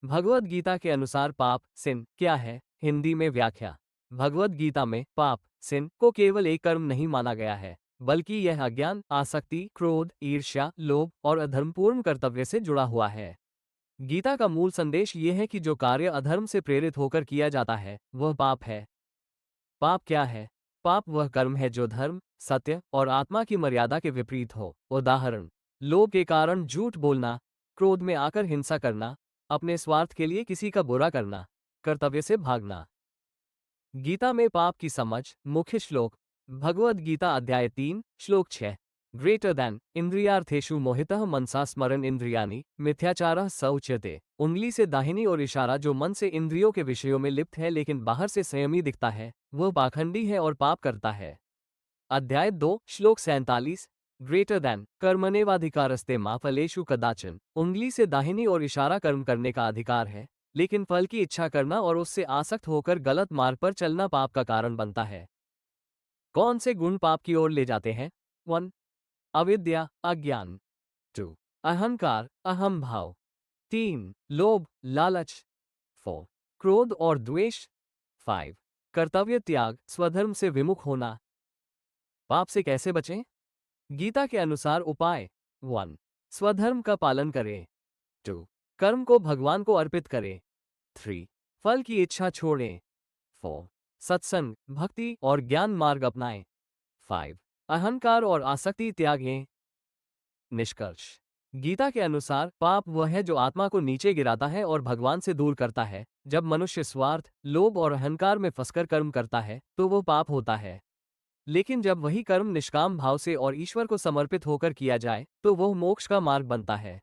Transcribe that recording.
भगवद गीता के अनुसार पाप सिन क्या है? हिंदी में व्याख्या। भगवद गीता में पाप सिन को केवल एक कर्म नहीं माना गया है, बल्कि यह अज्ञान, आसक्ति, क्रोध, ईर्ष्या, लोभ और अधर्मपूर्ण कर्तव्य से जुड़ा हुआ है। गीता का मूल संदेश ये है कि जो कार्य अधर्म से प्रेरित होकर किया जाता है वह पाप है। पाप क्या है? पाप वह कर्म है जो धर्म, सत्य और आत्मा की मर्यादा के विपरीत हो। उदाहरण: लोभ के कारण झूठ बोलना, क्रोध में आकर हिंसा करना, अपने स्वार्थ के लिए किसी का बुरा करना, कर्तव्य से भागना। गीता में पाप की समझ। मुख्य श्लोक: भगवद गीता अध्याय 3 श्लोक 6। ग्रेटर देन इंद्रियार्थेषु मोहितः मनसा स्मरन इंद्रियानि मिथ्याचारः स उच्यते। उंगली से दाहिनी ओर इशारा जो मन से इंद्रियों के विषयों में लिप्त है लेकिन बाहर से संयमी दिखता है, वह पाखंडी है और पाप करता है। अध्याय 2 श्लोक 47। ग्रेटर देन कर्मण्येवाधिकारस्ते मा फलेषु कदाचन। उंगली से दाहिनी ओर इशारा कर्म करने का अधिकार है, लेकिन फल की इच्छा करना और उससे आसक्त होकर गलत मार्ग पर चलना पाप का कारण बनता है। कौन से गुण पाप की ओर ले जाते हैं? 1. अविद्या, अज्ञान। 2. अहंकार, अहम भाव। 3. लोभ, लालच। 4. क्रोध और द्वेष। 5. कर्तव्य त्याग, स्वधर्म से विमुख होना। पाप से कैसे बचें? गीता के अनुसार उपाय: 1. स्वधर्म का पालन करें। 2. कर्म को भगवान को अर्पित करें। 3. फल की इच्छा छोड़ें। 4. सत्संग, भक्ति और ज्ञान मार्ग अपनाएं। 5. अहंकार और आसक्ति त्यागें। निष्कर्ष: गीता के अनुसार पाप वह है जो आत्मा को नीचे गिराता है और भगवान से दूर करता है। जब मनुष्य स्वार्थ, लोभ और अहंकार में फंसकर कर्म करता है तो वो पाप होता है। लेकिन जब वही कर्म निष्काम भाव से और ईश्वर को समर्पित होकर किया जाए तो वह मोक्ष का मार्ग बनता है।